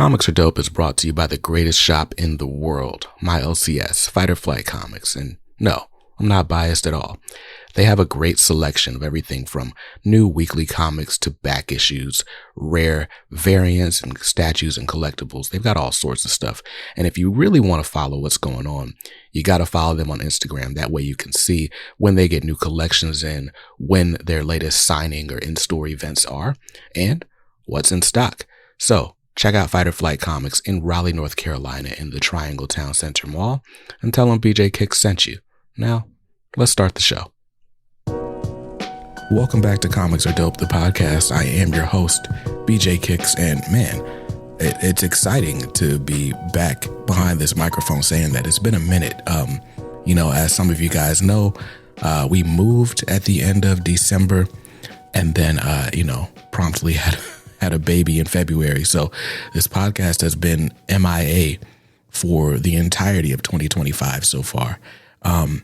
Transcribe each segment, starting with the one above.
Comics Are Dope is brought to you by the greatest shop in the world, my LCS, Fight or Flight Comics. And no, I'm not biased at all. They have a great selection of everything from new weekly comics to back issues, rare variants and statues and collectibles. They've got all sorts of stuff. And if you really want to follow what's going on, you got to follow them on Instagram. That way you can see when they get new collections in, when their latest signing or in-store events are, and what's in stock. So check out Fight or Flight Comics in Raleigh, North Carolina in the Triangle Town Center Mall and tell them BJ Kicks sent you. Now, let's start the show. Welcome back to Comics Are Dope, the podcast. I am your host, BJ Kicks, and man, it's exciting to be back behind this microphone saying that it's been a minute. As some of you guys know, we moved at the end of December and then, promptly had a baby in February. So this podcast has been MIA for the entirety of 2025 so far. And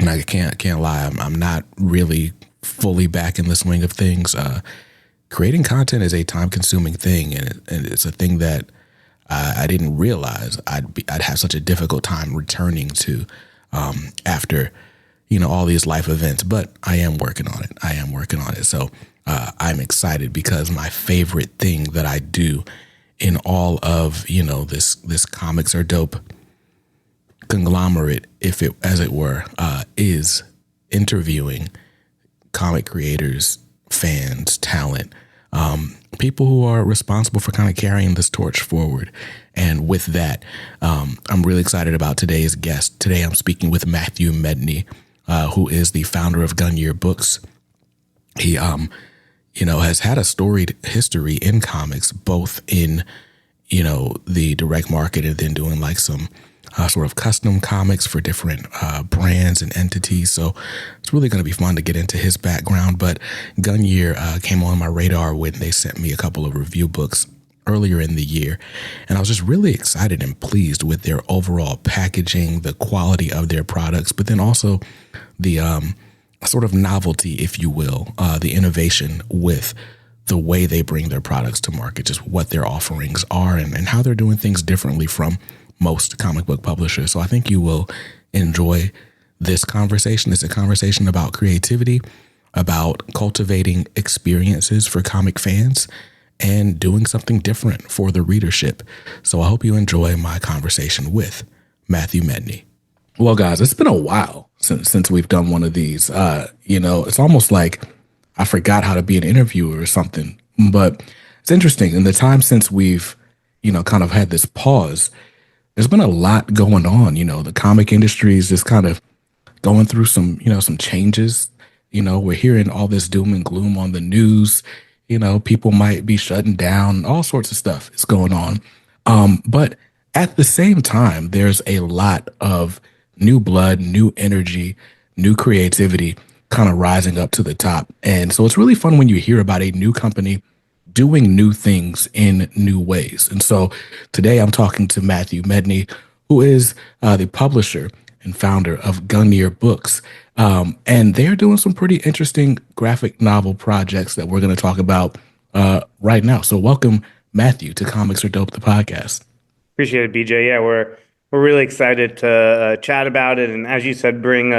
I can't lie, I'm not really fully back in the swing of things. Creating content is a time-consuming thing, and it's a thing that I didn't realize I'd have such a difficult time returning to after all these life events. But I am working on it. So I'm excited because my favorite thing that I do in all of this Comics Are Dope conglomerate, as it were, is interviewing comic creators, fans, talent, people who are responsible for kind of carrying this torch forward. And with that, I'm really excited about today's guest. Today, I'm speaking with Matthew Medney, who is the founder of Gungnir Books. He, has had a storied history in comics, both in, the direct market and then doing like some sort of custom comics for different brands and entities. So it's really going to be fun to get into his background. But Gungnir came on my radar when they sent me a couple of review books earlier in the year. And I was just really excited and pleased with their overall packaging, the quality of their products, but then also the sort of novelty, if you will, the innovation with the way they bring their products to market, just what their offerings are and how they're doing things differently from most comic book publishers. So I think you will enjoy this conversation. It's a conversation about creativity, about cultivating experiences for comic fans, and doing something different for the readership. So I hope you enjoy my conversation with Matthew Medney. Well, guys, it's been a while since we've done one of these. It's almost like I forgot how to be an interviewer or something. But it's interesting. In the time since we've, kind of had this pause, there's been a lot going on. The comic industry is just kind of going through some changes. We're hearing all this doom and gloom on the news. People might be shutting down, all sorts of stuff is going on. But at the same time, there's a lot of new blood, new energy, new creativity kind of rising up to the top. And so it's really fun when you hear about a new company doing new things in new ways. And so today I'm talking to Matthew Medney, who is the publisher and founder of Gungnir Books. And they're doing some pretty interesting graphic novel projects that we're going to talk about right now. So welcome, Matthew, to Comics Are Dope, the podcast. Appreciate it, BJ. Yeah, we're really excited to chat about it. And as you said, bring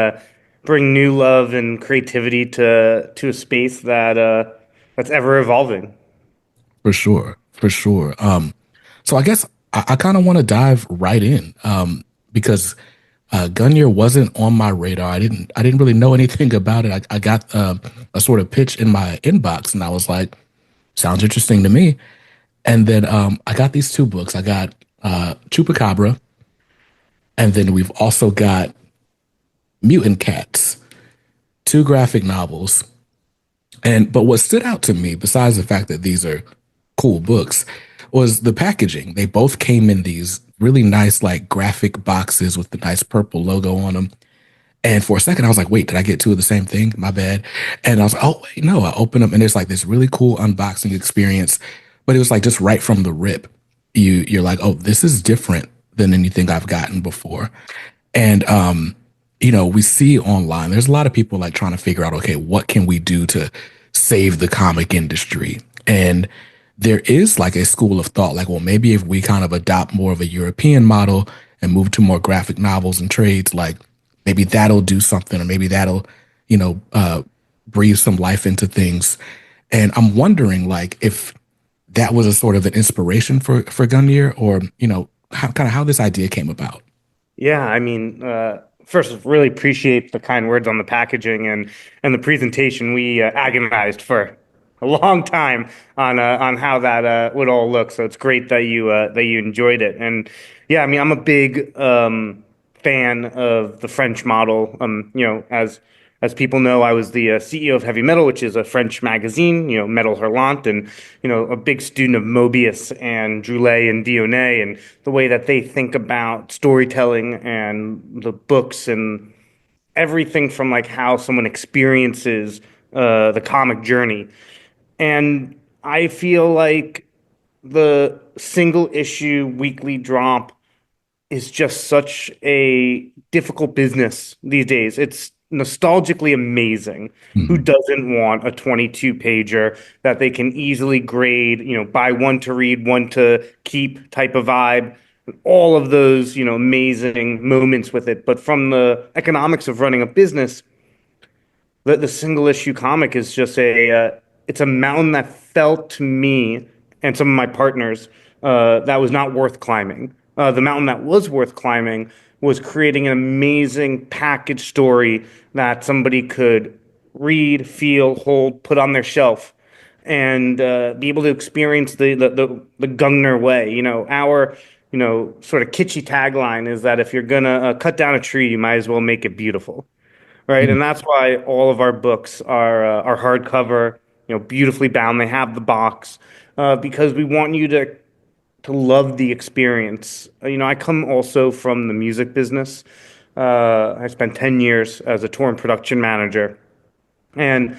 new love and creativity to a space that's ever evolving. For sure. So I guess I kind of want to dive right in because Gungnir wasn't on my radar. I didn't really know anything about it. I got a sort of pitch in my inbox, and I was like, sounds interesting to me. And then I got these two books. I got Chupacabra, and then we've also got Mutant Cats, two graphic novels. But what stood out to me, besides the fact that these are cool books, was the packaging. They both came in these really nice, like, graphic boxes with the nice purple logo on them. And for a second, I was like, wait, did I get two of the same thing? My bad. And I was like, oh, wait, no. I opened them, and there's like this really cool unboxing experience. But it was like just right from the rip. You're like, oh, this is different than anything I've gotten before. And, we see online, there's a lot of people like trying to figure out, okay, what can we do to save the comic industry? And there is like a school of thought, like, well, maybe if we kind of adopt more of a European model and move to more graphic novels and trades, like maybe that'll do something, or maybe that'll, you know, breathe some life into things. And I'm wondering, like, if that was a sort of an inspiration for Gungnir, or how kind of how this idea came about. Yeah, I mean, first, really appreciate the kind words on the packaging and the presentation. We agonized for a long time on how that would all look. So it's great that you enjoyed it. And yeah, I mean, I'm a big fan of the French model. As people know, I was the CEO of Heavy Metal, which is a French magazine, Metal Hurlant, and a big student of Mobius and Droulet and Dionnet, and the way that they think about storytelling and the books and everything from like how someone experiences the comic journey. And I feel like the single issue weekly drop is just such a difficult business these days. It's nostalgically amazing. Who Mhm. doesn't want a 22 pager that they can easily grade, buy one to read, one to keep type of vibe? All of those, amazing moments with it. But from the economics of running a business, the single issue comic is just it's a mountain that felt to me and some of my partners that was not worth climbing. The mountain that was worth climbing was creating an amazing package story that somebody could read, feel, hold, put on their shelf, and be able to experience the Gungnir way. Our sort of kitschy tagline is that if you're gonna cut down a tree, you might as well make it beautiful, right? Mhm. And that's why all of our books are hardcover, beautifully bound. They have the box because we want you to love the experience. I come also from the music business. I spent 10 years as a tour and production manager. And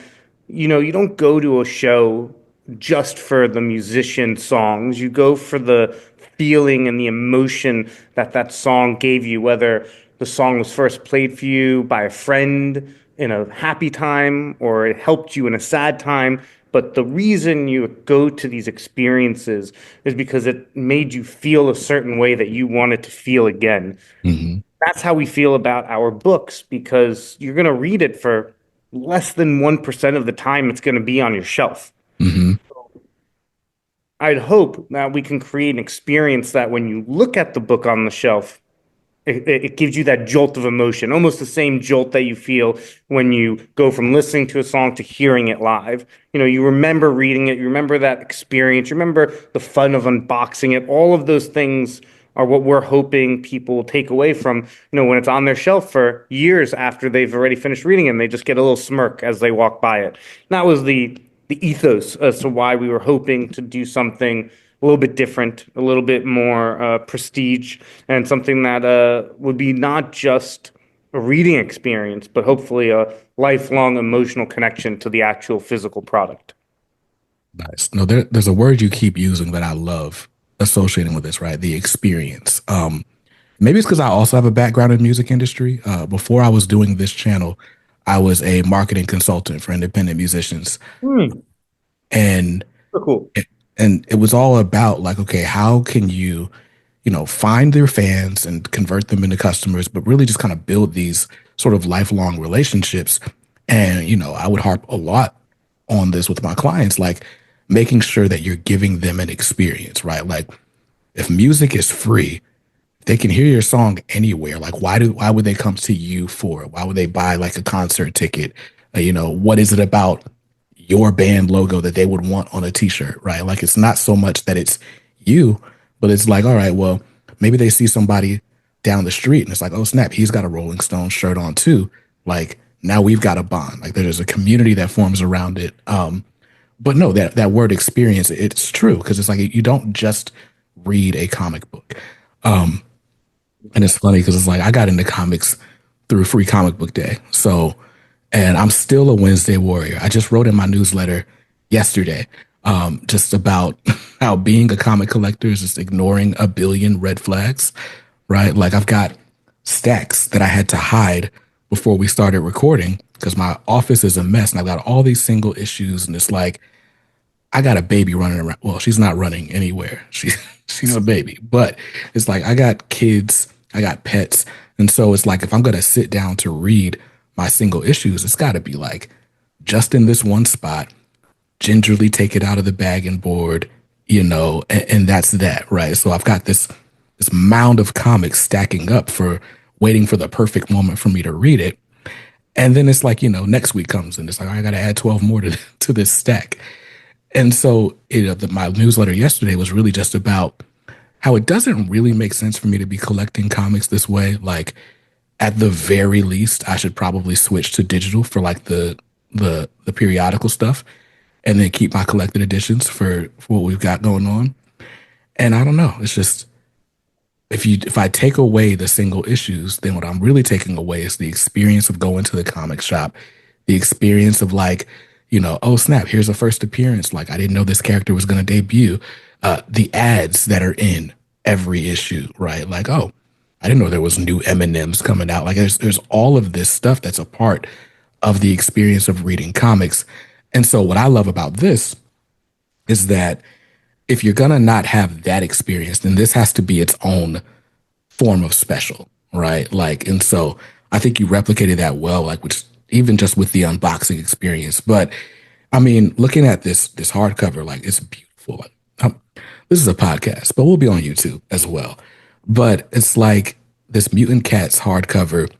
you don't go to a show just for the musician songs. You go for the feeling and the emotion that that song gave you, whether the song was first played for you by a friend in a happy time or it helped you in a sad time. But the reason you go to these experiences is because it made you feel a certain way that you wanted to feel again. Mhm. That's how we feel about our books because you're going to read it for less than 1% of the time it's going to be on your shelf. Mhm. I'd hope that we can create an experience that when you look at the book on the shelf, it gives you that jolt of emotion, almost the same jolt that you feel when you go from listening to a song to hearing it live. You remember reading it, you remember that experience, you remember the fun of unboxing it. All of those things are what we're hoping people will take away from, when it's on their shelf for years after they've already finished reading it, and they just get a little smirk as they walk by it. And that was the ethos as to why we were hoping to do something a little bit different, a little bit more prestige, and something that would be not just a reading experience, but hopefully a lifelong emotional connection to the actual physical product. Nice. No, there's a word you keep using that I love associating with this, right? The experience. Maybe it's because I also have a background in music industry. Before I was doing this channel, I was a marketing consultant for independent musicians, Hmm, and so cool. and it was all about like, okay, how can you, find their fans and convert them into customers, but really just kind of build these sort of lifelong relationships. And I would harp a lot on this with my clients, like making sure that you're giving them an experience, right? Like if music is free, they can hear your song anywhere. Like why would they come to you for it? Why would they buy like a concert ticket? What is it about your band logo that they would want on a t-shirt, right? Like it's not so much that it's you, but it's like, all right, well, maybe they see somebody down the street and it's like, oh snap, he's got a Rolling Stone shirt on too. Like now we've got a bond. Like there's a community that forms around it. But no, that word experience, it's true because it's like you don't just read a comic book. And it's funny because it's like I got into comics through Free Comic Book Day. So, and I'm still a Wednesday warrior. I just wrote in my newsletter yesterday just about how being a comic collector is just ignoring a billion red flags, right? Like I've got stacks that I had to hide before we started recording because my office is a mess and I've got all these single issues and it's like I got a baby running around. Well, she's not running anywhere. She's a baby, but it's like I got kids, I got pets, and so it's like if I'm gonna sit down to read my single issues, it's got to be like just in this one spot, gingerly take it out of the bag and board, and that's that, right? So I've got this mound of comics stacking up for waiting for the perfect moment for me to read it. And then it's like, next week comes and it's like, I got to add 12 more to this stack. And so, my newsletter yesterday was really just about how it doesn't really make sense for me to be collecting comics this way. Like, at the very least, I should probably switch to digital for like the periodical stuff, and then keep my collected editions for what we've got going on. And I don't know. It's just if I take away the single issues, then what I'm really taking away is the experience of going to the comic shop, the experience of like, oh snap, here's a first appearance. Like I didn't know this character was going to debut. The ads that are in every issue, right? Like, oh, I didn't know there was new M&Ms coming out. Like there's all of this stuff that's a part of the experience of reading comics. And so what I love about this is that if you're gonna not have that experience, then this has to be its own form of special, right? Like, and so I think you replicated that well, like which even just with the unboxing experience. But I mean, looking at this hardcover, like it's beautiful. Like, this is a podcast, but we'll be on YouTube as well. But it's like this Mutant Cats hardcover.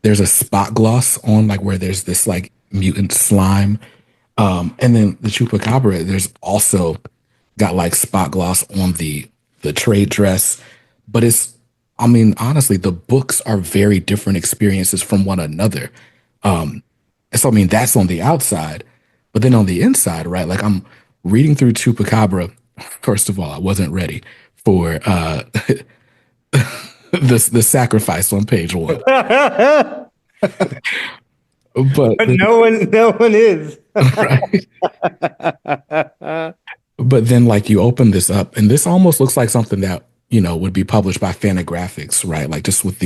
There's a spot gloss on like where there's this like mutant slime. And then the Chupacabra, there's also got like spot gloss on the trade dress. But it's I mean, honestly, the books are very different experiences from one another. And so I mean that's on the outside. But then on the inside, right? Like I'm reading through Chupacabra. First of all, I wasn't ready for the sacrifice on page one. But But no one is. right. But then like you open this up and this almost looks like something that, would be published by Fantagraphics, right? Like just with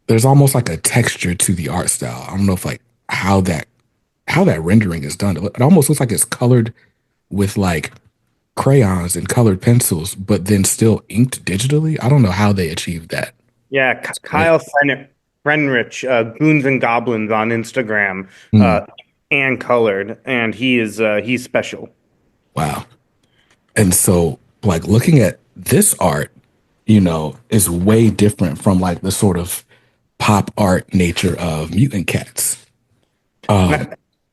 there's almost like a texture to the art style. I don't know if like how that rendering is done. It almost looks like it's colored with like crayons and colored pencils, but then still inked digitally. I don't know how they achieved that. Yeah, It's great. Kyle Frenrich, Goons and Goblins on Instagram, Mm, uh, and colored, and he's special. wow. And so like looking at this art, is way different from like the sort of pop art nature of Mutant Cats. Um,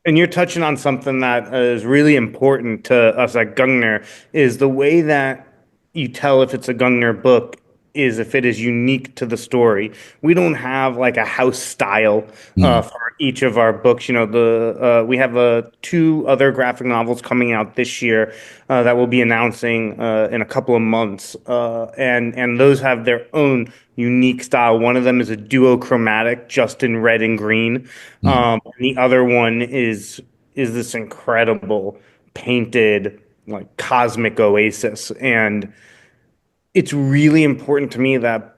And you're touching on something that is really important to us at Gungnir is the way that you tell if it's a Gungnir book is if it is unique to the story. We don't have like a house style mm, for each of our books. The we have two other graphic novels coming out this year that we'll be announcing in a couple of months, and those have their own unique style. One of them is a duochromatic, just in red and green. mm, And the other one is this incredible painted like cosmic oasis. And it's really important to me that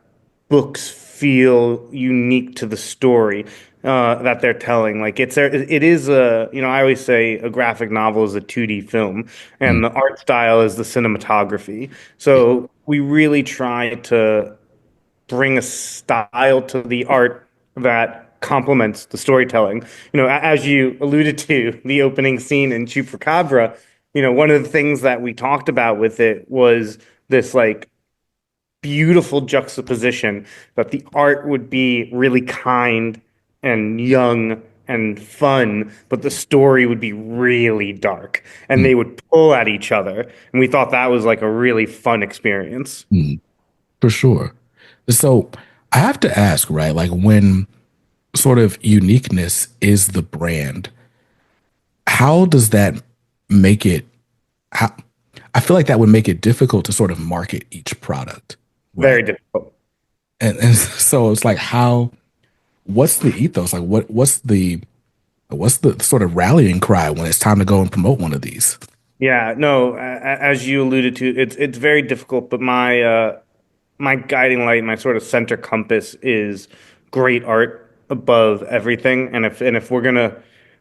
books feel unique to the story that they're telling. Like it is a, I always say a graphic novel is a 2D film, and mm, the art style is the cinematography. yeah, So we really try to bring a style to the art that complements the storytelling. As you alluded to, the opening scene in Chupacabra, one of the things that we talked about with it was this like beautiful juxtaposition that the art would be really kind and young and fun, but the story would be really dark and mm, they would pull at each other. And we thought that was like a really fun experience. mm, for sure. So I have to ask, right? Like when sort of uniqueness is the brand, how does that make it? How, I feel like that would make it difficult to sort of market each product, right? Very difficult. And so it's like what's the ethos? Like what's the sort of rallying cry when it's time to go and promote one of these? Yeah, no, as you alluded to, it's very difficult, but my guiding light, my sort of center compass is great art above everything. And if we're gonna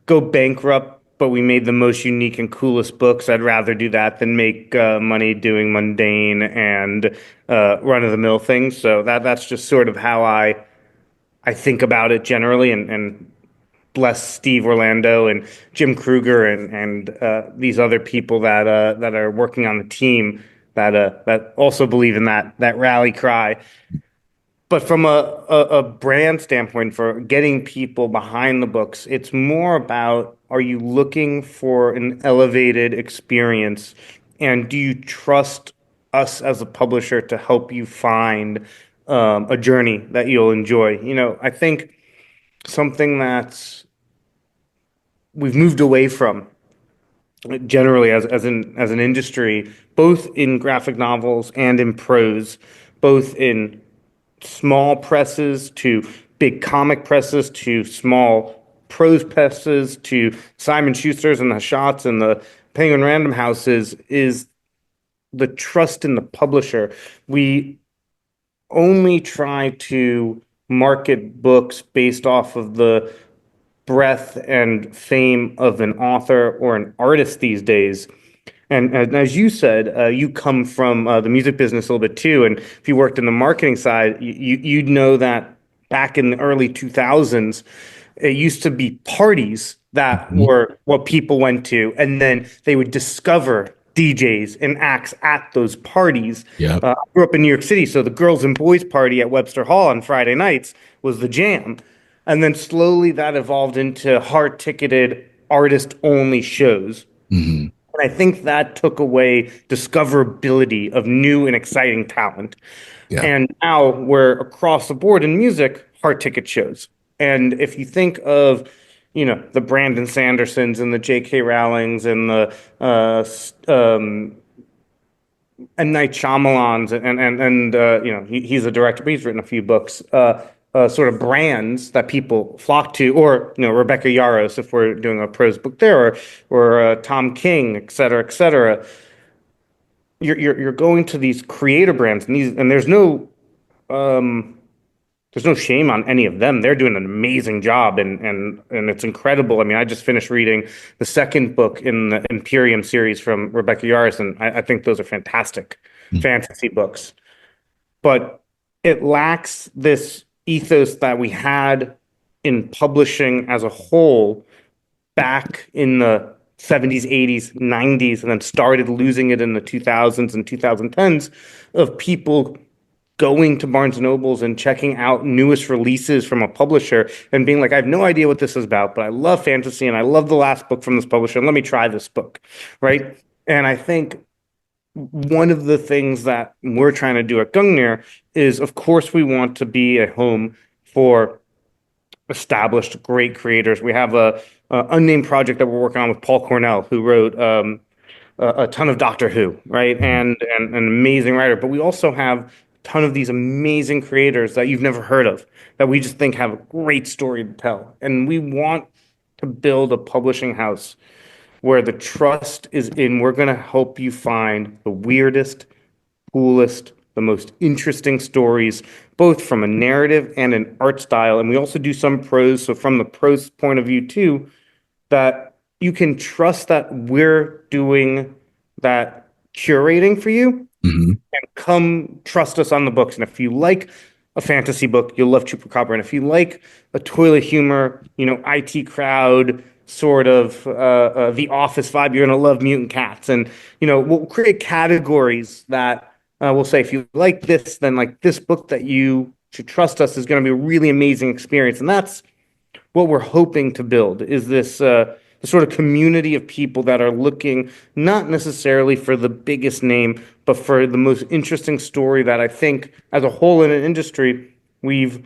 go bankrupt but we made the most unique and coolest books. I'd rather do that than make money doing mundane and run-of-the-mill things. So that's just sort of how I think about it generally, and bless Steve Orlando and Jim Kruger and these other people that are working on the team that also believe in that rally cry. But from a brand standpoint, for getting people behind the books, it's more about, are you looking for an elevated experience? And do you trust us as a publisher to help you find a journey that you'll enjoy? I think something that's we've moved away from generally as an industry, both in graphic novels and in prose, both in small presses to big comic presses to small prose presses to Simon Schuster's and the Shots and the Penguin Random Houses, is the trust in the publisher. We only try to market books based off of the breadth and fame of an author or an artist these days. And as you said, you come from the music business a little bit too. And if you worked in the marketing side, you'd know that back in the early 2000s, it used to be parties that Mhm. were what people went to. And then they would discover DJs and acts at those parties. Yep. I grew up in New York City, so the girls and boys party at Webster Hall on Friday nights was the jam. And then slowly that evolved into hard ticketed artist only shows. Hmm. And I think that took away discoverability of new and exciting talent. Yeah. And now we're across the board in music, hard ticket shows. And if you think of, the Brandon Sandersons and the J.K. Rowlings and the M. Night Shyamalans and he's a director, but he's written a few books. Sort of brands that people flock to, or Rebecca Yarros if we're doing a prose book there, or Tom King, et cetera, et cetera. You're going to these creator brands, and there's no shame on any of them. They're doing an amazing job, and it's incredible. I mean, I just finished reading the second book in the Imperium series from Rebecca Yarros, and I think those are fantastic fantasy books. But it lacks this ethos that we had in publishing as a whole back in the 70s, 80s, 90s, and then started losing it in the 2000s and 2010s, of people going to Barnes and Nobles and checking out newest releases from a publisher and being like, I have no idea what this is about, but I love fantasy and I love the last book from this publisher, and let me try this book, right? And I think one of the things that we're trying to do at Gungnir is, of course, we want to be a home for established great creators. We have a unnamed project that we're working on with Paul Cornell, who wrote a ton of Doctor Who, right? And an amazing writer. But we also have a ton of these amazing creators that you've never heard of, that we just think have a great story to tell. And we want to build a publishing house where the trust is in, we're going to help you find the weirdest, coolest, the most interesting stories, both from a narrative and an art style. And we also do some prose. So from the prose point of view too, that you can trust that we're doing that curating for you, Hmm. and come trust us on the books. And if you like a fantasy book, you'll love Chupacabra. And if you like a toilet humor, IT crowd, sort of The Office vibe, you're going to love Mutant Cats. And, we'll create categories that we'll say, if you like this, then like this book that you should trust us is going to be a really amazing experience. And that's what we're hoping to build, is this sort of community of people that are looking not necessarily for the biggest name, but for the most interesting story. That I think as a whole in an industry, we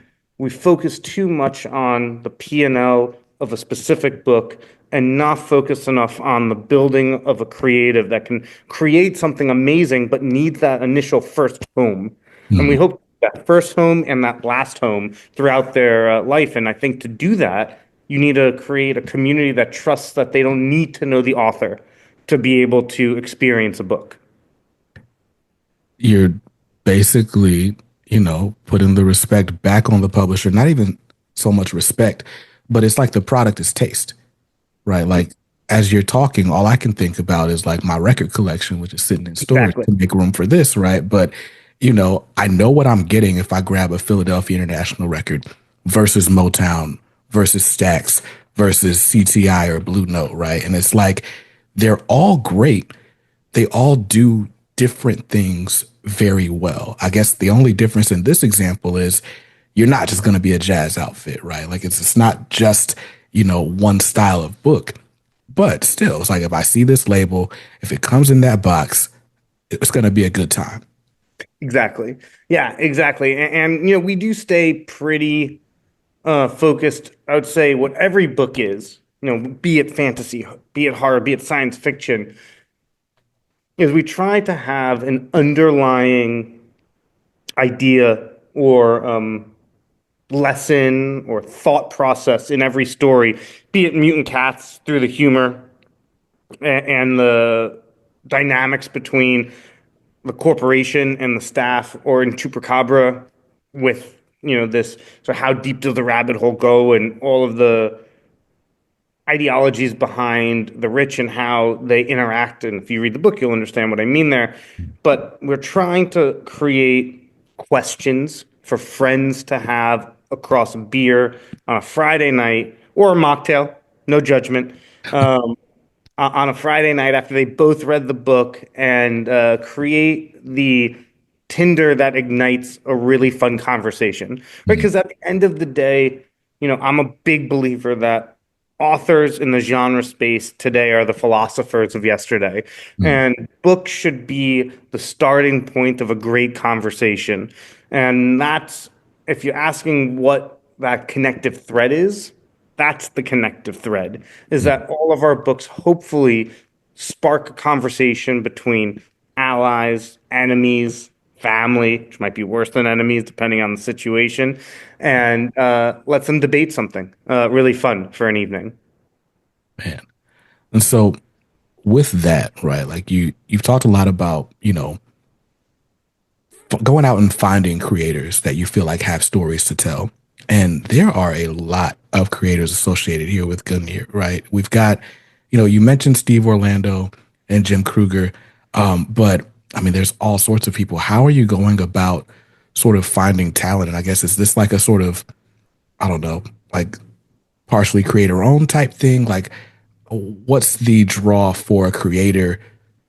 focus too much on the P&L of a specific book and not focus enough on the building of a creative that can create something amazing, but needs that initial first home. And we hope that first home and that last home throughout their life. And I think to do that, you need to create a community that trusts that they don't need to know the author to be able to experience a book. You're basically, putting the respect back on the publisher, not even so much respect, but it's like the product is taste, right? Like as you're talking, all I can think about is like my record collection, which is sitting in storage Exactly. to make room for this, right? But, I know what I'm getting if I grab a Philadelphia International record versus Motown versus Stax versus CTI or Blue Note, right? And it's like they're all great. They all do different things very well. I guess the only difference in this example is you're not just going to be a jazz outfit, right? Like it's not just, one style of book. But still, it's like if I see this label, if it comes in that box, it's going to be a good time. Exactly. Yeah, exactly. And we do stay pretty focused. I would say what every book is, be it fantasy, be it horror, be it science fiction, is we try to have an underlying idea or lesson or thought process in every story, be it mutant cats through the humor and the dynamics between the corporation and the staff, or in Chupacabra with this. So how deep does the rabbit hole go, and all of the ideologies behind the rich and how they interact. And if you read the book, you'll understand what I mean there. But we're trying to create questions for friends to have across a beer on a Friday night or a mocktail, no judgment, um, on a Friday night after they both read the book, and create the tinder that ignites a really fun conversation. Right? Mm, Because at the end of the day, I'm a big believer that authors in the genre space today are the philosophers of yesterday. mm, And books should be the starting point of a great conversation. And that's, if you're asking what that connective thread is, that's the connective thread, is mm, that all of our books hopefully spark a conversation between allies, enemies, family, which might be worse than enemies depending on the situation, and lets them debate something really fun for an evening. man. And so with that, right, like you've talked a lot about, going out and finding creators that you feel like have stories to tell. And there are a lot of creators associated here with Gungnir, right? We've got, you mentioned Steve Orlando and Jim Kruger, but I mean, there's all sorts of people. How are you going about sort of finding talent? And I guess is this like a sort of, I don't know, like partially creator own type thing? Like, what's the draw for a creator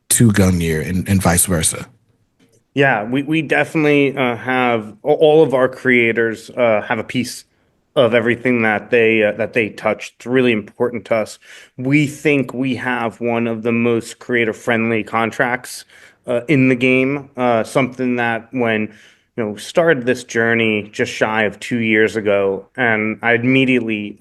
to Gungnir and vice versa? Yeah, we definitely have all of our creators have a piece of everything that they touch. It's really important to us. We think we have one of the most creator friendly contracts in the game. Something that when started this journey just shy of 2 years ago, and I immediately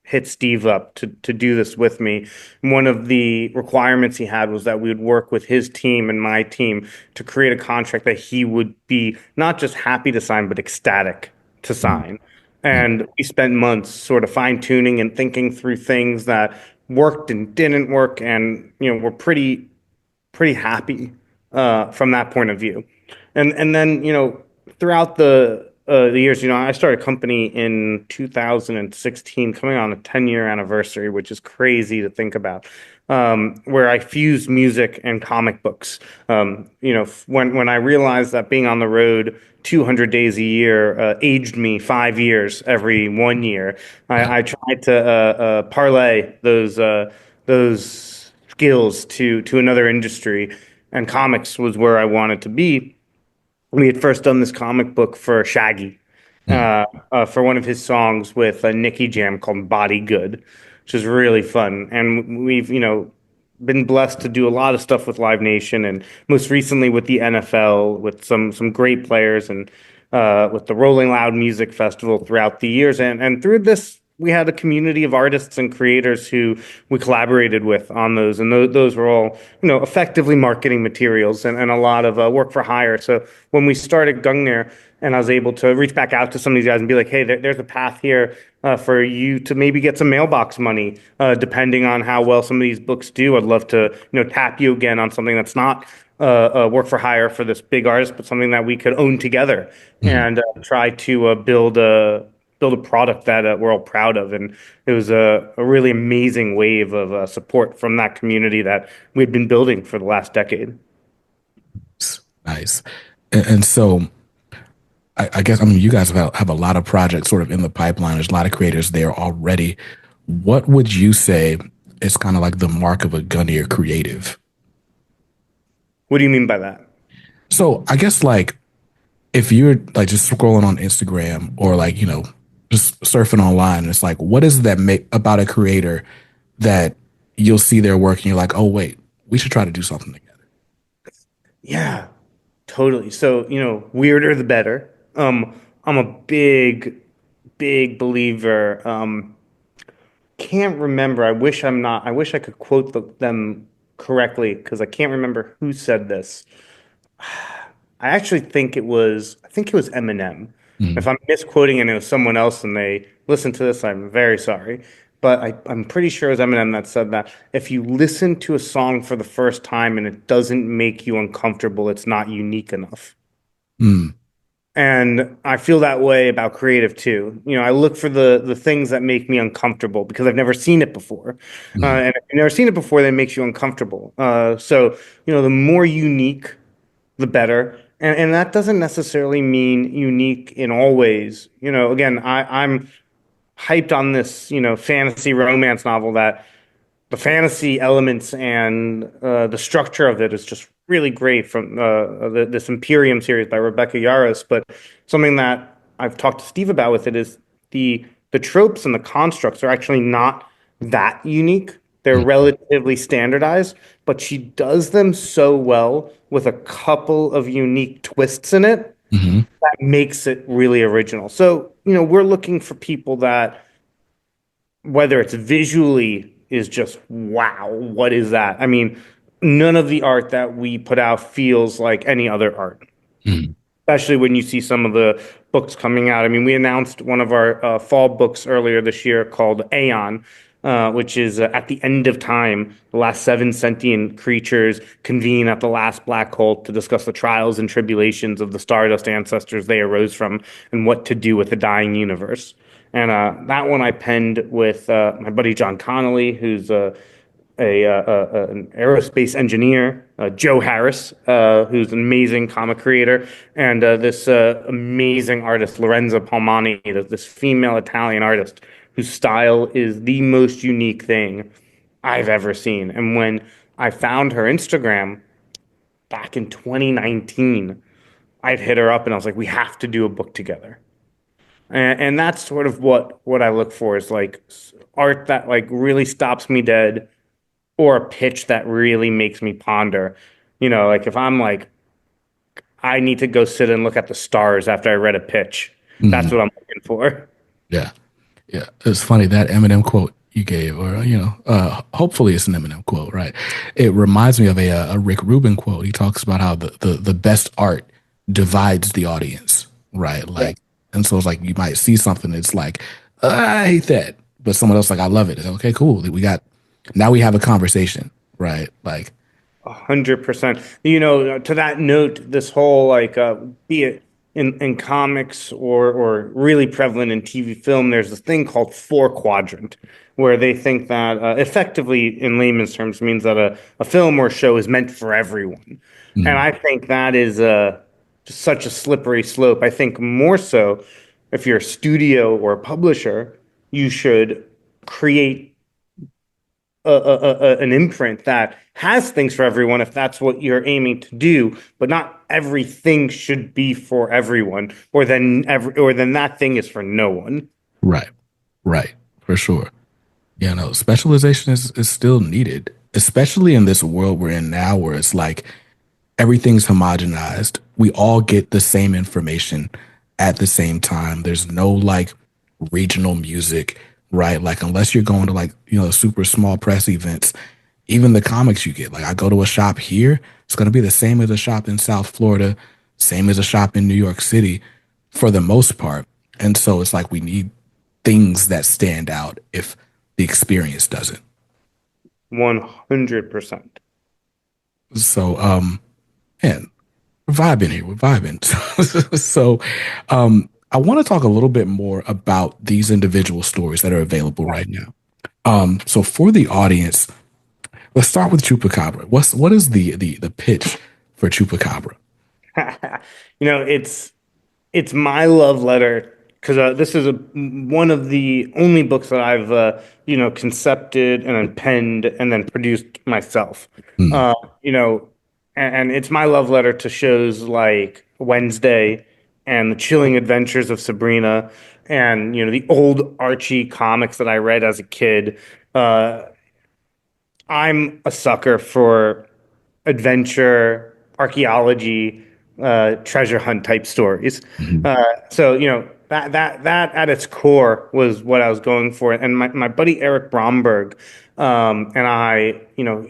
hit Steve up to do this with me. One of the requirements he had was that we would work with his team and my team to create a contract that he would be not just happy to sign, but ecstatic to Mm, sign. mm, And we spent months sort of fine tuning and thinking through things that worked and didn't work, and we're pretty happy from that point of view. And then throughout the years, I started a company in 2016, coming on a 10-year anniversary, which is crazy to think about. Where I fused music and comic books. When I realized that being on the road 200 days a year aged me 5 years every 1 year, yeah. I tried to parlay those skills to another industry, and comics was where I wanted to be. We had first done this comic book for Shaggy, Mm, for one of his songs with Nicky Jam called Body Good, which is really fun. And we've, been blessed to do a lot of stuff with Live Nation, and most recently with the NFL, with some great players, and with the Rolling Loud Music Festival throughout the years. And through this, we had a community of artists and creators who we collaborated with on those, and those were all effectively marketing materials, and a lot of work for hire. So when we started Gungnir, and I was able to reach back out to some of these guys and be like, hey, there's a path here for you to maybe get some mailbox money, depending on how well some of these books do. I'd love to tap you again on something that's not work for hire for this big artist, but something that we could own together, mm, and try to build build a product that we're all proud of. And it was a really amazing wave of support from that community that we've been building for the last decade. Nice. And so I guess, I mean, you guys have a lot of projects sort of in the pipeline. There's a lot of creators there already. What would you say is kind of like the mark of a Gungnir creative? What do you mean by that? So I guess like if you're like just scrolling on Instagram or like, just surfing online, it's like, what is that make about a creator that you'll see their work and you're like, oh, wait, we should try to do something together? Yeah, totally. So, weirder the better. I'm a big believer. Can't remember. I wish I'm not. I wish I could quote them correctly because I can't remember who said this. I actually think it was Eminem. If Mm, I'm misquoting and it was someone else and they listen to this, I'm very sorry. But I'm pretty sure it was Eminem that said that if you listen to a song for the first time and it doesn't make you uncomfortable, it's not unique enough. mm, And I feel that way about creative too. I look for the things that make me uncomfortable because I've never seen it before. mm, And if you've never seen it before, then it makes you uncomfortable. So, the more unique, the better. And that doesn't necessarily mean unique in all ways. Again, I'm hyped on this, fantasy romance novel that the fantasy elements and the structure of it is just really great from this Imperium series by Rebecca Yarros. But something that I've talked to Steve about with it is the tropes and the constructs are actually not that unique. They're mm, relatively standardized, but she does them so well with a couple of unique twists in it mhm, that makes it really original. So, we're looking for people that whether it's visually is just wow, what is that? I mean, none of the art that we put out feels like any other art, mm, especially when you see some of the books coming out. I mean, we announced one of our fall books earlier this year called Aeon, which is at the end of time. The last seven sentient creatures convene at the last black hole to discuss the trials and tribulations of the Stardust ancestors they arose from and what to do with the dying universe. And that one I penned with my buddy John Connolly, who's an aerospace engineer, Joe Harris, who's an amazing comic creator, and this amazing artist, Lorenza Palmani, this female Italian artist whose style is the most unique thing I've ever seen. And when I found her Instagram back in 2019, I'd hit her up and I was like, we have to do a book together. And that's sort of what I look for is like art that like really stops me dead or a pitch that really makes me ponder. Like if I'm like, I need to go sit and look at the stars after I read a pitch. That's mhm. what I'm looking for. Yeah. Yeah. It's funny that Eminem quote you gave, or, hopefully it's an Eminem quote, right? It reminds me of a Rick Rubin quote. He talks about how the best art divides the audience, right? Yeah. Like, and so it's like you might see something, it's like, I hate that. But someone else like, I love it. It's like, okay, cool. Now we have a conversation, right? Like, 100%. To that note, this whole like be it in comics or really prevalent in TV film, there's this thing called four quadrant, where they think that effectively, in layman's terms, means that a film or show is meant for everyone. And mm, I think that is just such a slippery slope. I think more so if you're a studio or a publisher, you should create an imprint that has things for everyone if that's what you're aiming to do, but not everything should be for everyone, or then that thing is for no one. right, right, for sure. No, specialization is still needed, especially in this world we're in now where it's like everything's homogenized. We all get the same information at the same time. There's no like regional music, right? Like unless you're going to like, super small press events, even the comics you get. Like I go to a shop here, it's going to be the same as a shop in South Florida, same as a shop in New York City for the most part. And so it's like we need things that stand out if the experience doesn't. 100%. So, man, we're vibing here. We're vibing. So, I want to talk a little bit more about these individual stories that are available right now. So for the audience, let's start with Chupacabra. What is the pitch for Chupacabra? It's my love letter because this is one of the only books that I've concepted and then penned and then produced myself. Hmm. Uh, you know, and it's my love letter to shows like Wednesday and The Chilling Adventures of Sabrina and the old Archie comics that I read as a kid. Uh, I'm a sucker for adventure, archaeology, treasure hunt type stories. Mhm. So that at its core was what I was going for. And my buddy Eric Bromberg, and I,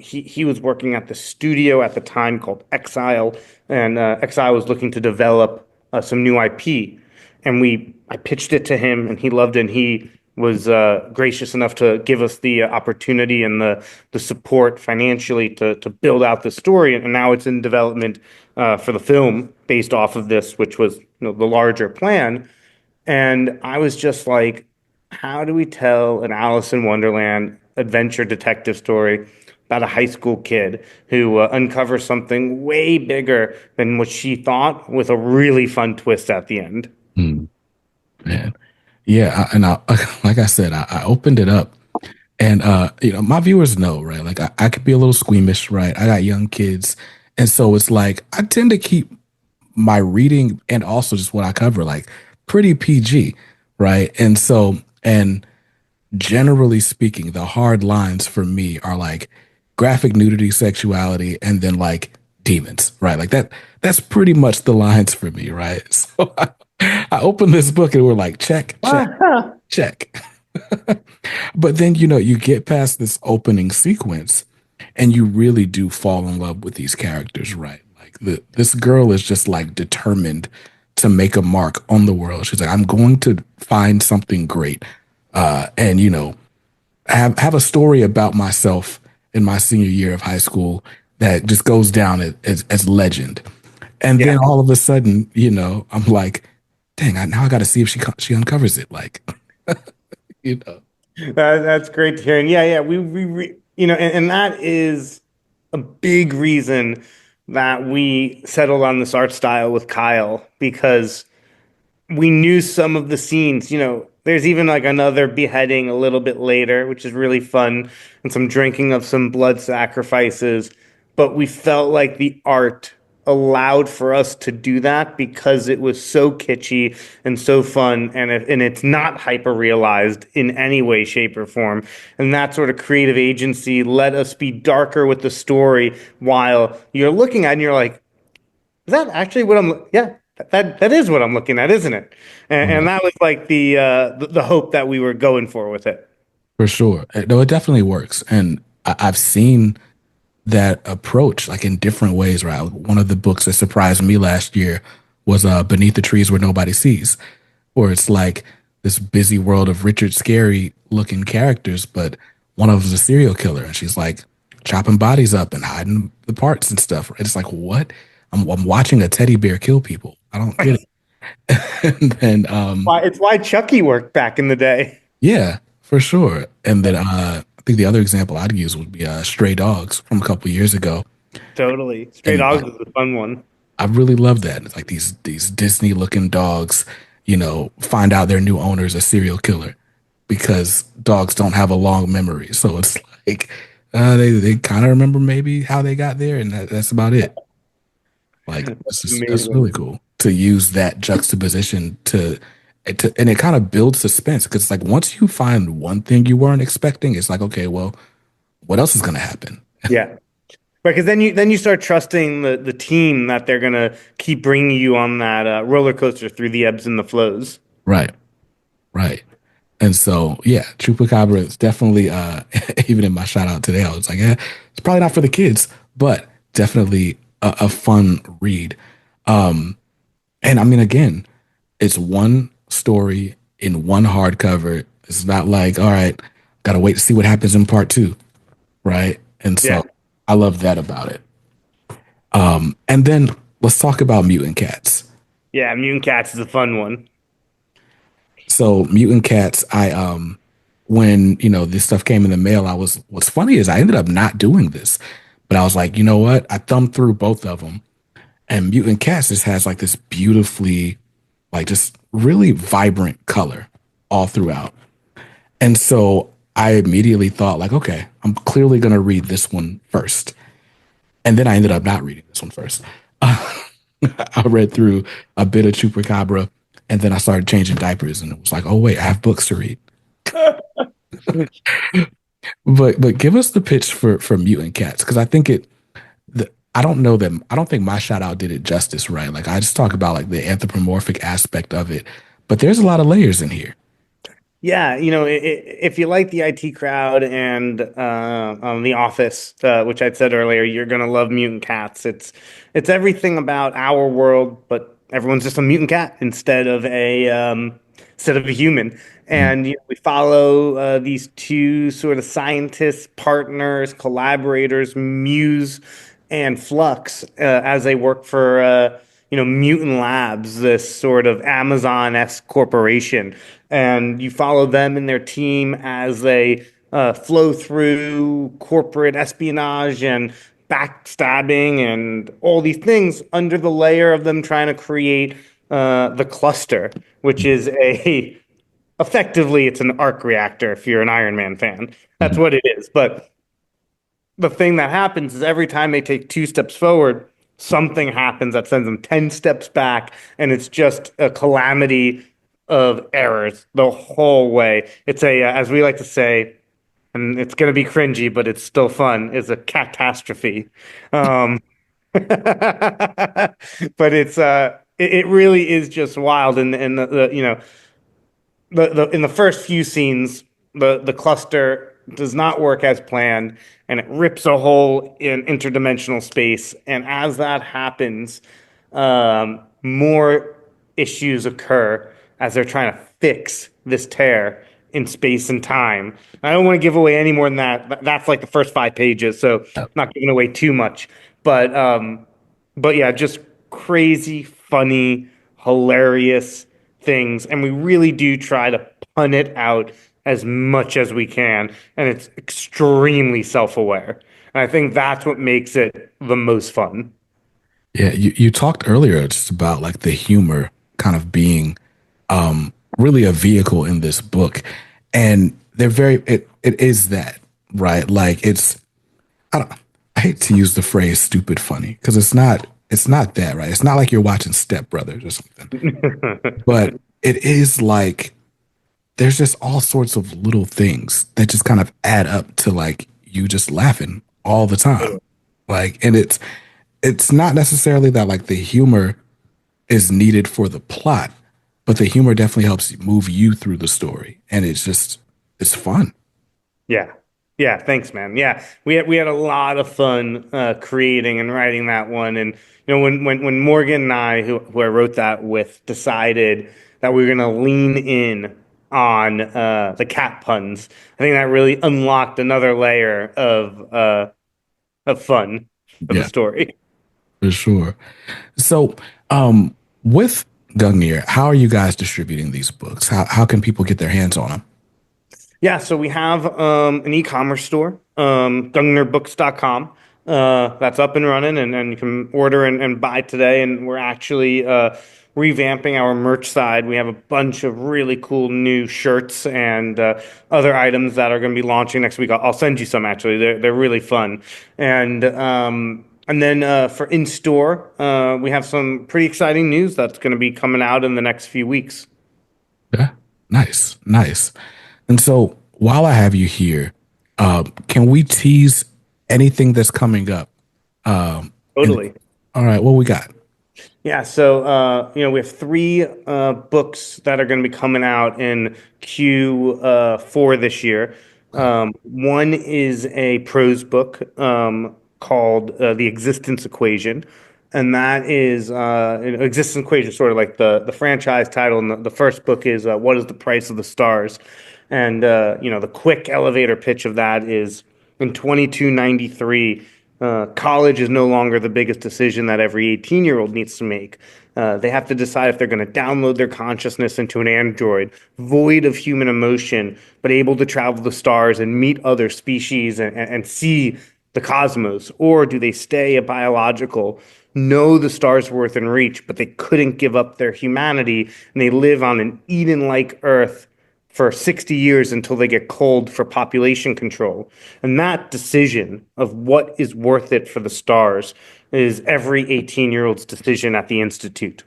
he was working at the studio at the time called Exile, and Exile was looking to develop some new IP, and I pitched it to him, and he loved it. And he was gracious enough to give us the opportunity and the support financially to build out the story. And now it's in development for the film based off of this, which was the larger plan. And I was just like, how do we tell an Alice in Wonderland adventure detective story about a high school kid who uncovers something way bigger than what she thought with a really fun twist at the end? Hmm. Man. Yeah, like I said, I opened it up, and my viewers know, right? Like I could be a little squeamish, right? I got young kids, and so it's like I tend to keep my reading and also just what I cover like pretty PG, right? And generally speaking, the hard lines for me are like graphic nudity, sexuality, and then like demons, right? Like that's pretty much the lines for me, right? So I opened this book and we're like, check, check, check. But then, you get past this opening sequence and you really do fall in love with these characters, right? Like this girl is just like determined to make a mark on the world. She's like, I'm going to find something great. And have a story about myself in my senior year of high school that just goes down as legend. And Yeah. then all of a sudden, I'm like, dang, now I got to see if she uncovers it. Like, you know. That's great to hear. And yeah, and that is a big reason that we settled on this art style with Kyle because we knew some of the scenes. There's even like another beheading a little bit later, which is really fun, and some drinking of some blood sacrifices. But we felt like the art allowed for us to do that because it was so kitschy and so fun, and it's not hyper realized in any way, shape, or form. And that sort of creative agency let us be darker with the story while you're looking at it and you're like, is that actually what yeah, that is what I'm looking at, isn't it? And Right. that was like the hope that we were going for with it. For sure. No, it definitely works. And I've seen that approach like in different ways, right? One of the books that surprised me last year was Beneath the Trees Where Nobody Sees, where it's like this busy world of Richard Scary looking characters, but one of them's a serial killer and she's like chopping bodies up and hiding the parts and stuff. It's like, what? I'm watching a teddy bear kill people. I don't get it. And then Why it's why Chucky worked back in the day. yeah, for sure. And then I think the other example I'd use would be Stray Dogs from a couple years ago. Totally. Stray And Dogs is a fun one. I really love that. It's like these Disney looking dogs, find out their new owner's a serial killer because dogs don't have a long memory. So it's like they kind of remember maybe how they got there, and that's about it. Like that's Amazing. really cool to use that juxtaposition and it kind of builds suspense because it's like once you find one thing you weren't expecting, it's like, okay, well, what else is going to happen? Yeah. Because then you start trusting the team that they're gonna keep bringing you on that roller coaster through the ebbs and the flows. Right, right. And so, yeah, Chupacabra is definitely, even in my shout out today, I was like, it's probably not for the kids, but definitely a fun read. And I mean, again, it's one story in one hardcover. It's not like, all right, got to wait to see what happens in part two, right? And Yeah. so I love that about it. And then let's talk about mutant cats. Yeah, Mutant Cats is a fun one. So mutant cats, when this stuff came in the mail, what's funny is I ended up not doing this, but I was like, you know what? I thumbed through both of them, and mutant cats just has like this beautifully, like just really vibrant color all throughout. And so I immediately thought like, okay, I'm clearly gonna read this one first. And then I ended up not reading this one first. I read through a bit of Chupacabra, and then I started changing diapers, and it was like, oh wait, I have books to read. But give us the pitch for Mutant Cats, because I think I don't know them. I don't think my shout out did it justice, right? Like I just talk about like the anthropomorphic aspect of it, but there's a lot of layers in here. Yeah, if you like the IT crowd and The Office, which I said earlier, you're gonna love Mutant Cats. It's everything about our world, but everyone's just a mutant cat instead of a human. Mm, And we follow these two sort of scientists, partners, collaborators, Muse and Flux, as they work for Mutant Labs, this sort of Amazon-esque corporation. And you follow them and their team as they flow through corporate espionage and backstabbing and all these things under the layer of them trying to create the cluster, which mm, is a effectively it's an arc reactor if you're an Iron Man fan. That's mm. what it is. But the thing that happens is every time they take two steps forward, something happens that sends them 10 steps back, and it's just a calamity of errors the whole way. It's as we like to say, and it's going to be cringy, but it's still fun, is a catastrophe. Um, but it really is just wild. And in the first few scenes, the cluster does not work as planned, and it rips a hole in interdimensional space. And as that happens, more issues occur as they're trying to fix this tear in space and time. I don't want to give away any more than that. That's like the first 5 pages, so not giving away too much. But yeah, just crazy, funny, hilarious things, and we really do try to pun it out as much as we can, and it's extremely self-aware. And I think that's what makes it the most fun. Yeah, you talked earlier just about like the humor kind of being really a vehicle in this book, and it is that, right? Like I don't I hate to use the phrase stupid funny because it's not that, right? It's not like you're watching Step Brothers or something, but it is like there's just all sorts of little things that just kind of add up to like you just laughing all the time. Like, and it's not necessarily that like the humor is needed for the plot, but the humor definitely helps move you through the story. And it's fun. Yeah. Yeah, thanks, man. Yeah, we had a lot of fun creating and writing that one. And when Morgan and I, who I wrote that with, decided that we were gonna lean in on the cat puns, I think that really unlocked another layer of fun for the Yeah, story. for sure. So, with Gungnir, how are you guys distributing these books? How can people get their hands on them? Yeah, so we have an e-commerce store, gungnir That's up and running, and you can order and buy today. And we're actually revamping our merch side. We have a bunch of really cool new shirts and other items that are going to be launching next week. I'll send you some actually. They're really fun. And then for in store, we have some pretty exciting news that's going to be coming out in the next few weeks. Yeah, nice, nice. And so, while I have you here, can we tease anything that's coming up? And Totally. all right, what we got? Yeah, so we have three books that are going to be coming out in Q4 this year. One is a prose book called The Existence Equation, and that is an existence equation, sort of like the franchise title. And the first book is What is the Price of the Stars? And the quick elevator pitch of that is in 2293. College is no longer the biggest decision that every 18-year-old needs to make. They have to decide if they're going to download their consciousness into an android, void of human emotion, but able to travel the stars and meet other species and see the cosmos. Or do they stay a biological, know the stars' worth and reach, but they couldn't give up their humanity and they live on an Eden-like Earth for 60 years until they get culled for population control. And that decision of what is worth it for the stars is every 18-year-old's decision at the Institute.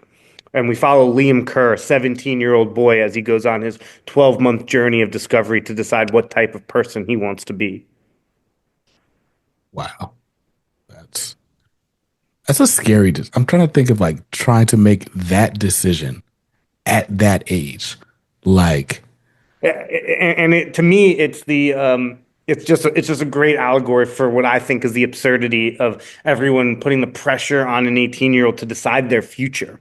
And we follow Liam Kerr, a 17-year-old boy, as he goes on his 12-month journey of discovery to decide what type of person he wants to be. Wow. That's that's a scary I'm trying to think of like trying to make that decision at that age. Like, And to me, it's just a great allegory for what I think is the absurdity of everyone putting the pressure on an 18-year-old to decide their future.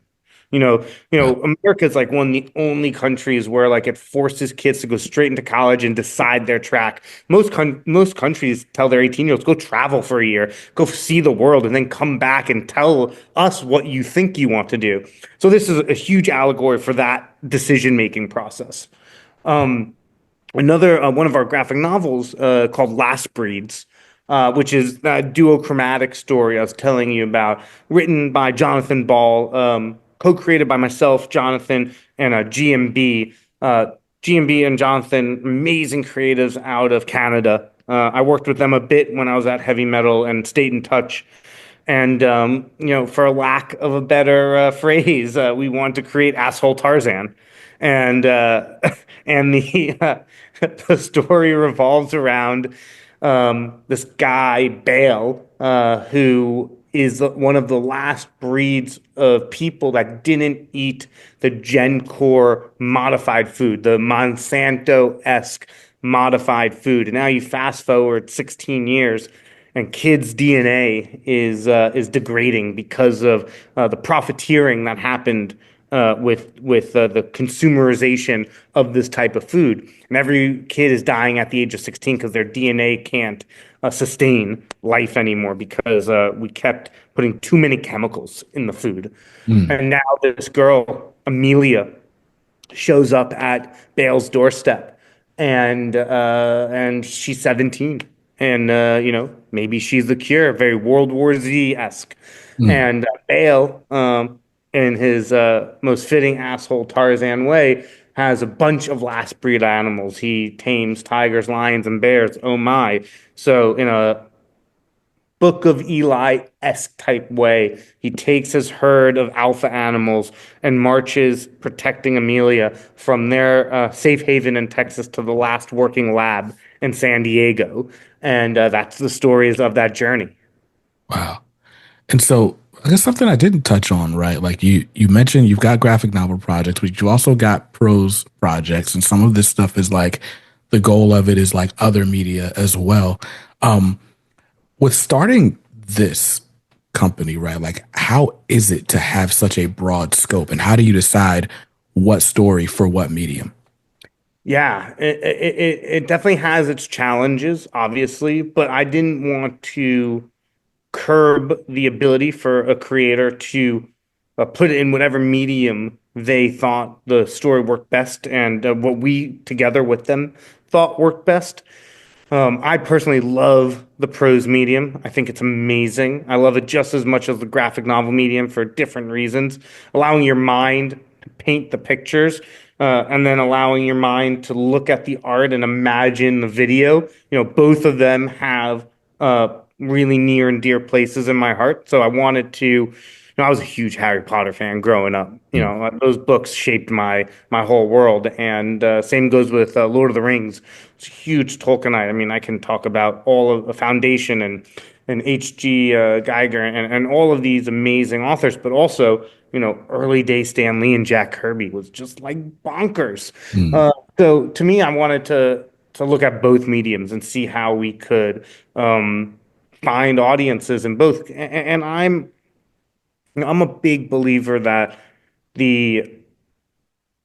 wow. America is like one of the only countries where like it forces kids to go straight into college and decide their track. Most countries tell their 18-year-olds go travel for a year, go see the world, and then come back and tell us what you think you want to do. So this is a huge allegory for that decision-making process. Another one of our graphic novels called Last Breeds, which is that duochromatic story I was telling you about, written by Jonathan Ball, co-created by myself, Jonathan, and GMB. GMB and Jonathan, amazing creatives out of Canada. I worked with them a bit when I was at Heavy Metal and stayed in touch. And for a lack of a better phrase, we wanted to create asshole Tarzan, and and the story revolves around this guy Bale, who is one of the last breeds of people that didn't eat the Gen-core modified food, the Monsanto-esque modified food. And now you fast forward 16 years and kids' DNA is degrading because of the profiteering that happened with the consumerization of this type of food. And every kid is dying at the age of 16 because their DNA can't sustain life anymore because we kept putting too many chemicals in the food. Mm, And now this girl, Amelia, shows up at Bale's doorstep, and she's 17, and maybe she's the cure, very World War Z esque, mm. and Bale, in his most fitting asshole Tarzan way, has a bunch of last breed animals. He tames tigers, lions, and bears. Oh my! So in a Book of Eli-esque type way. He takes his herd of alpha animals and marches protecting Amelia from their safe haven in Texas to the last working lab in San Diego. And that's the stories of that journey. Wow. And so I guess something I didn't touch on, right? Like you mentioned you've got graphic novel projects, but you also got prose projects, and some of this stuff is like the goal of it is like other media as well. Um, with starting this company, right? Like how is it to have such a broad scope, and how do you decide what story for what medium? Yeah, it definitely has its challenges, obviously, but I didn't want to curb the ability for a creator to put it in whatever medium they thought the story worked best and what we together with them thought worked best. I personally love the prose medium. I think it's amazing. I love it just as much as the graphic novel medium for different reasons. Allowing your mind to paint the pictures, and then allowing your mind to look at the art and imagine the video. Both of them have really near and dear places in my heart. So I wanted to. I was a huge Harry Potter fan growing up. Mm, Those books shaped my whole world, and same goes with Lord of the Rings. It's a huge Tolkienite. I mean, I can talk about all of the Foundation and H.G. Geiger and all of these amazing authors, but also early day Stan Lee and Jack Kirby was just like bonkers. mm, So to me, I wanted to look at both mediums and see how we could find audiences in both. And I'm a big believer that the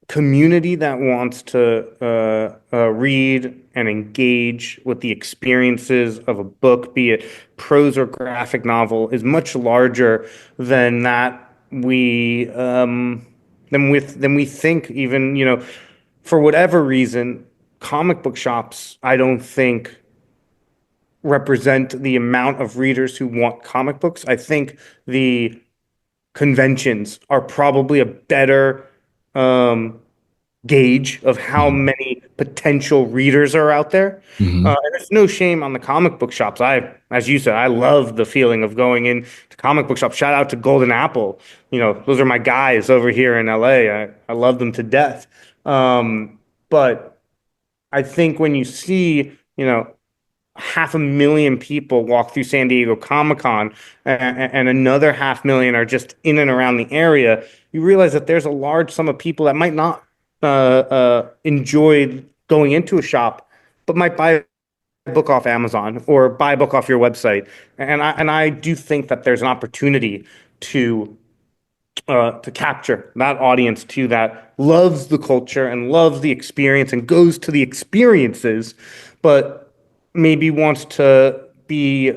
community that wants to read and engage with the experiences of a book, be it prose or graphic novel, is much larger than that we than we think. Even for whatever reason, comic book shops, I don't think represent the amount of readers who want comic books. I think the conventions are probably a better um, gauge of how Mhm. many potential readers are out there. Mhm. And there's no shame on the comic book shops. As you said, I love the feeling of going in to comic book shops. Shout out to Golden Apple. Those are my guys over here in LA. I love them to death. But I think when you see, 500,000 people walk through San Diego Comic-Con and another 500,000 are just in and around the area, you realize that there's a large sum of people that might not enjoy going into a shop, but might buy a book off Amazon or buy a book off your website. And I do think that there's an opportunity to to capture that audience too that loves the culture and loves the experience and goes to the experiences, but maybe wants to be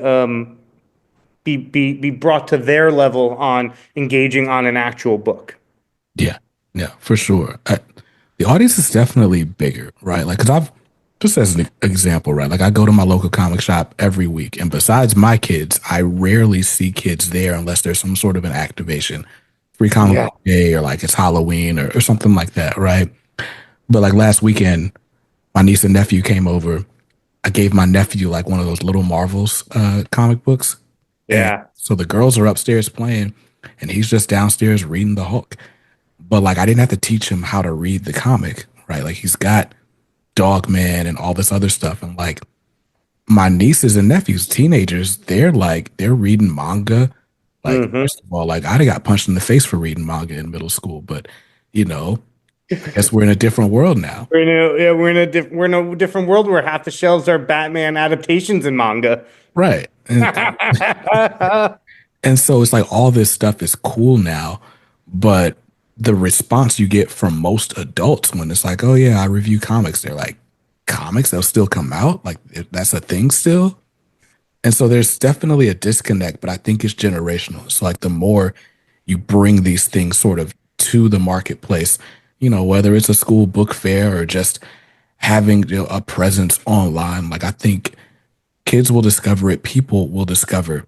brought to their level on engaging on an actual book. Yeah, yeah, for sure. The audience is definitely bigger, right? Like, because I've just as an example, right? Like, I go to my local comic shop every week, and besides my kids, I rarely see kids there unless there's some sort of an activation, free comic Yeah. book day, or like it's Halloween or something like that, right? But like last weekend, my niece and nephew came over. I gave my nephew like one of those little Marvels comic books, and Yeah. so the girls are upstairs playing, and he's just downstairs reading the Hulk. But like I didn't have to teach him how to read the comic, right? Like he's got Dogman and all this other stuff. And like my nieces and nephews, teenagers, they're reading manga. Like, Hmm. first of all, like I got punched in the face for reading manga in middle school, but you know, I guess we're in a different world now. We're in a different world where half the shelves are Batman adaptations in manga. Right. And so it's like all this stuff is cool now, but the response you get from most adults when it's like, oh yeah, I review comics, they're like, comics, they'll still come out? Like that's a thing still? And so there's definitely a disconnect, but I think it's generational. So like the more you bring these things sort of to the marketplace, whether it's a school book fair or just having a presence online, like I think kids will discover it, people will discover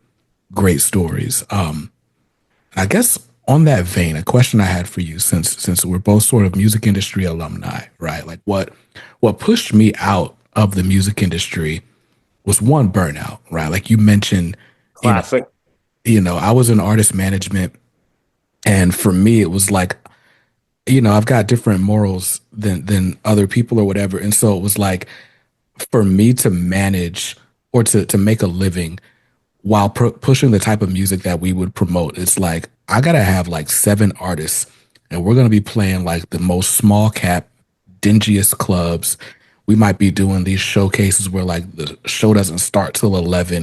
great stories. I guess on that vein, a question I had for you, since we're both sort of music industry alumni, right? Like what pushed me out of the music industry was one burnout, right? Like you mentioned, you know, Classic. I was in artist management, and for me, it was like, I've got different morals than other people or whatever, and so it was like for me to manage or to make a living while pushing the type of music that we would promote. It's like I gotta have like 7 artists, and we're gonna be playing like the most small cap, dingiest clubs. We might be doing these showcases where like the show doesn't start till 11,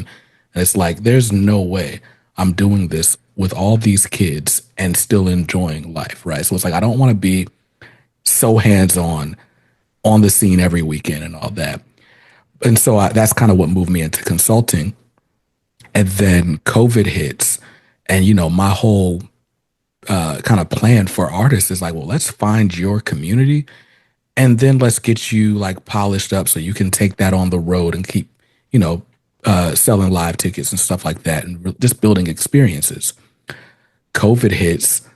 and it's like there's no way I'm doing this with all these kids and still enjoying life, right? So it's like I don't want to be so hands on the scene every weekend and all that. And so that's kind of what moved me into consulting. And then COVID hits, and my whole kind of plan for artists is like, well, let's find your community, and then let's get you like polished up so you can take that on the road and keep, you know, selling live tickets and stuff like that, and just building experiences. COVID hits,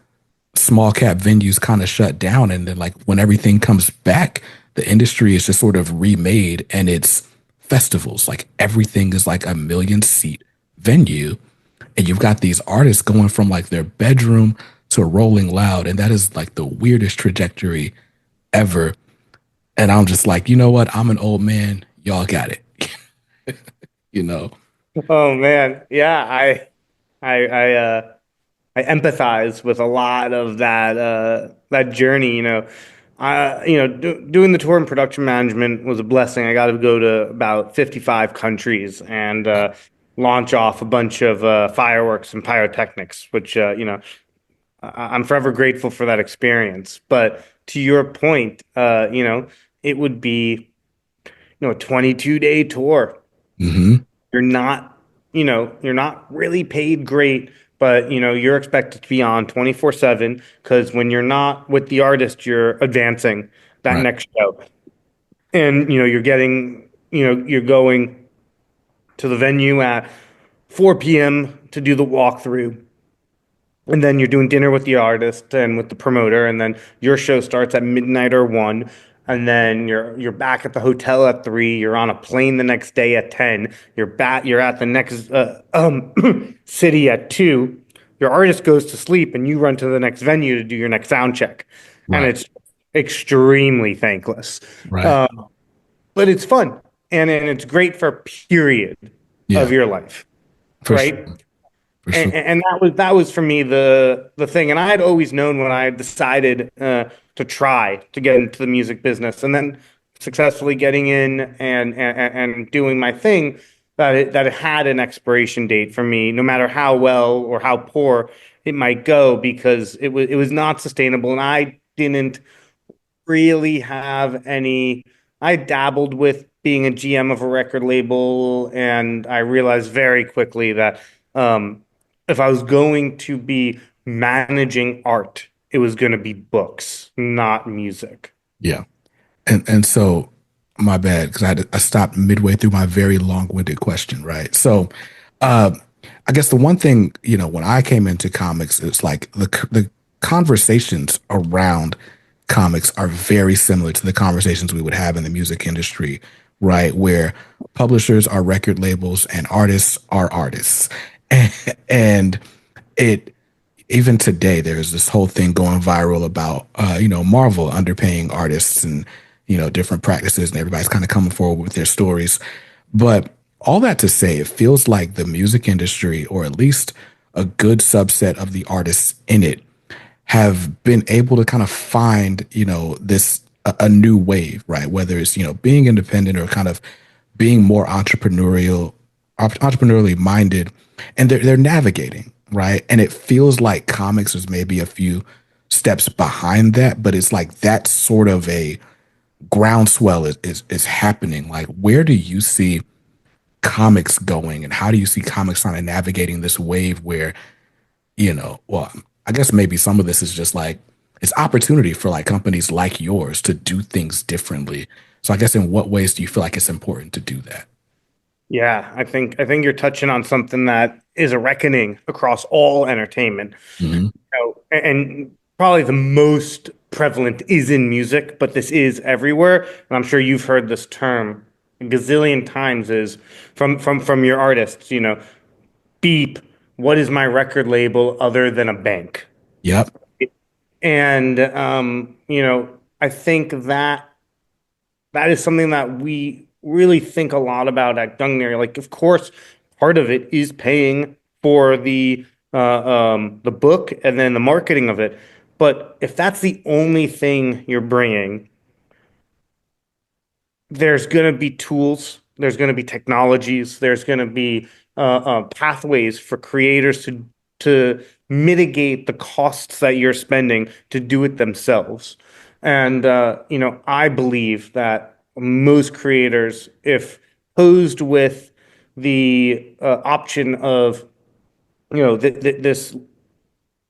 small cap venues kind of shut down, and then like when everything comes back, the industry is just sort of remade, and it's festivals. Like everything is like a 1 million seat venue, and you've got these artists going from like their bedroom to Rolling Loud, and that is like the weirdest trajectory ever. And I'm just like, you know what? I'm an old man. Y'all got it. you know? Oh man, yeah, I I uh I empathize with a lot of that journey. Doing the tour and production management was a blessing. I got to go to about 55 countries and launch off a bunch of fireworks and pyrotechnics, which I'm forever grateful for that experience. But to your point, it would be a 22-day tour. Hmm. You're not really paid great, but you're expected to be on 24/7 because when you're not with the artist, you're advancing that Right. next show. And you're going to the venue at 4 p.m. to do the walkthrough. And then you're doing dinner with the artist and with the promoter, and then your show starts at midnight or 1, and then you're back at the hotel at 3. You're on a plane the next day at 10. You're at the next city at 2. Your artist goes to sleep, and you run to the next venue to do your next sound check, and Right. it's extremely thankless. Right. Uh, but it's fun, and it's great for a period Yeah. of your life, For sure. right? For sure. And that was for me the thing. And I had always known when I had decided to try to get into the music business, and then successfully getting in and doing my thing, that it had an expiration date for me, no matter how well or how poor it might go, because it was not sustainable, and I didn't really have any. I dabbled with being a GM of a record label, and I realized very quickly that if I was going to be managing art, it was going to be books, not music. Yeah. And so my bad, because I stopped midway through my very long-winded question, right? So uh I guess the one thing, when I came into comics, it's like the conversations around comics are very similar to the conversations we would have in the music industry, right? Where publishers are record labels and artists are artists. And it even today there's this whole thing going viral about Marvel underpaying artists and different practices, and everybody's kind of coming forward with their stories. But all that to say, it feels like the music industry, or at least a good subset of the artists in it, have been able to kind of find, this a new wave, right? Whether it's, being independent or kind of being more entrepreneurially minded, and they're navigating, right? And it feels like comics is maybe a few steps behind that, but it's like that sort of a groundswell is happening. Like, where do you see comics going, and how do you see comics kind of navigating this wave where, well, I guess maybe some of this is just like it's opportunity for like companies like yours to do things differently. So I guess in what ways do you feel like it's important to do that? Yeah, I think you're touching on something that is a reckoning across all entertainment. Hmm. And probably the most prevalent is in music, but this is everywhere. And I'm sure you've heard this term a gazillion times, is from your artists, beep, what is my record label other than a bank? Yep. And I think that is something that we really think a lot about at Gungnir. Like, of course, part of it is paying for the book and then the marketing of it. But if that's the only thing you're bringing, there's going to be tools, there's going to be technologies, there's going to be pathways for creators to mitigate the costs that you're spending to do it themselves. And I believe that most creators, if posed with the option of this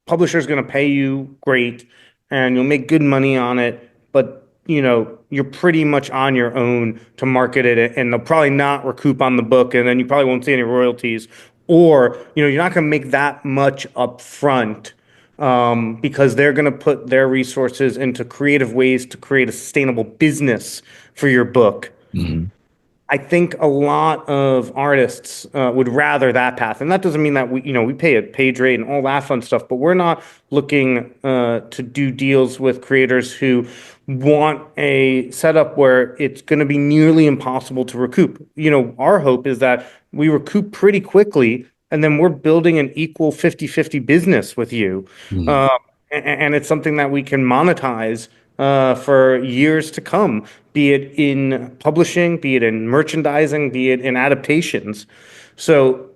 publisher is going to pay you great and you'll make good money on it, but you're pretty much on your own to market it, and they'll probably not recoup on the book, and then you probably won't see any royalties, or you're not going to make that much up front, because they're going to put their resources into creative ways to create a sustainable business for your book. Hmm. I think a lot of artists would rather that path, and that doesn't mean that we pay a page rate and all that fun stuff. But we're not looking to do deals with creators who want a setup where it's going to be nearly impossible to recoup. Our hope is that we recoup pretty quickly, and then we're building an equal 50-50 business with you. Hmm. Uh, and it's something that we can monetize for years to come, be it in publishing, be it in merchandising, be it in adaptations. So,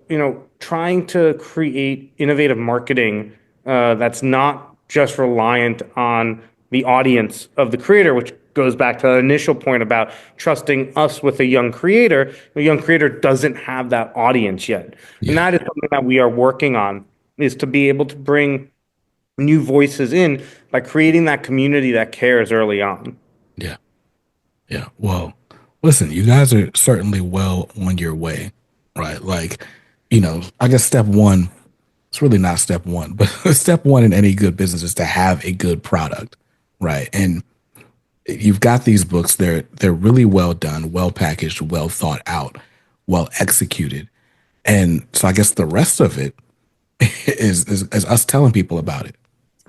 trying to create innovative marketing that's not just reliant on the audience of the creator, which goes back to the initial point about trusting us with a young creator. The young creator doesn't have that audience yet. And Yeah. that is something that we are working on. is to be able to bring new voices in by creating that community that cares early on. Yeah. Yeah. Well, listen, you guys are certainly well on your way, right? Like, I guess step one, it's really not step one, but step one in any good business is to have a good product, right? And you've got these books, they're really well done, well packaged, well thought out, well executed. And so I guess the rest of it is us telling people about it,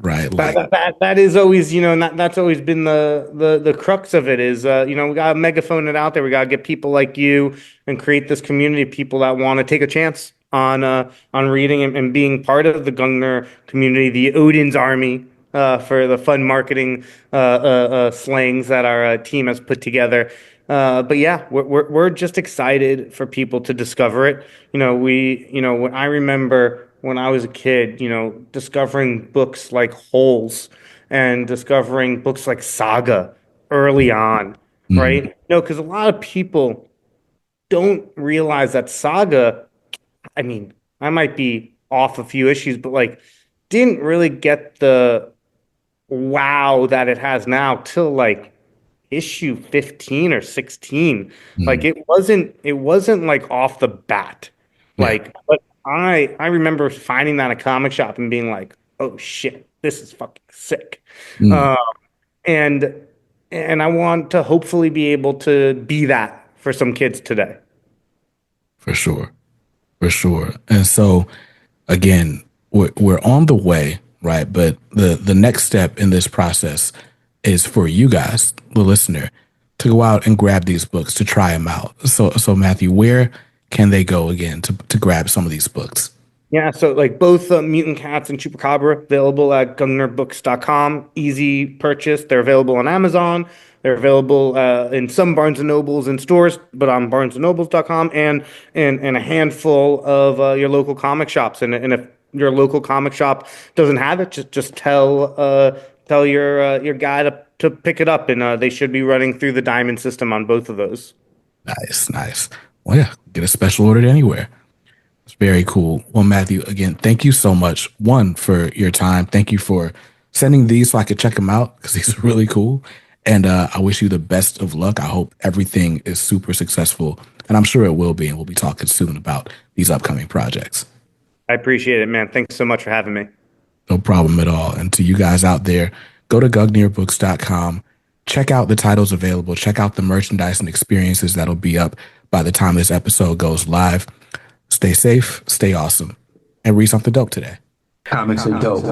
right? Like, That is always, and that's always been the crux of it is, we gotta megaphone it out there. We gotta get people like you and create this community of people that want to take a chance on reading and being part of the Gungnir community, the Odin's army, for the fun marketing slangs that our team has put together. But yeah, we're just excited for people to discover it. When I remember when I was a kid, discovering books like Holes and discovering books like Saga early on, mm, right? No, because a lot of people don't realize that Saga, I mean, I might be off a few issues, but like didn't really get the wow that it has now till like issue 15 or 16. Like mm, it wasn't like off the bat. yeah, But I remember finding that in a comic shop and being like, "Oh shit, this is fucking sick." mm, Uh, and and I want to hopefully be able to be that for some kids today. for sure, for sure. And so again, we're on the way, right? But the next step in this process is for you guys, the listener, to go out and grab these books to try them out. So Matthew, where can they go again to grab some of these books? Yeah, so like both Mutant Cats and Chupacabra available at gungnirBooks.com. Easy purchase. They're available on Amazon. They're available in some Barnes and Nobles in stores, but on barnesandnobles.com and a handful of your local comic shops. And if your local comic shop doesn't have it, just tell your guy to pick it up, and they should be running through the Diamond system on both of those. Nice, nice. Well, yeah, get a special ordered anywhere. It's very cool. Well, Matthew, again, thank you so much. One, for your time. Thank you for sending these so I could check them out because these are really cool. And I wish you the best of luck. I hope everything is super successful. And I'm sure it will be. And we'll be talking soon about these upcoming projects. I appreciate it, man. Thanks so much for having me. No problem at all. And to you guys out there, go to gugnirbooks.com. Check out the titles available. Check out the merchandise and experiences that'll be up by the time this episode goes live. Stay safe, stay awesome, and read something dope today. Comics are dope.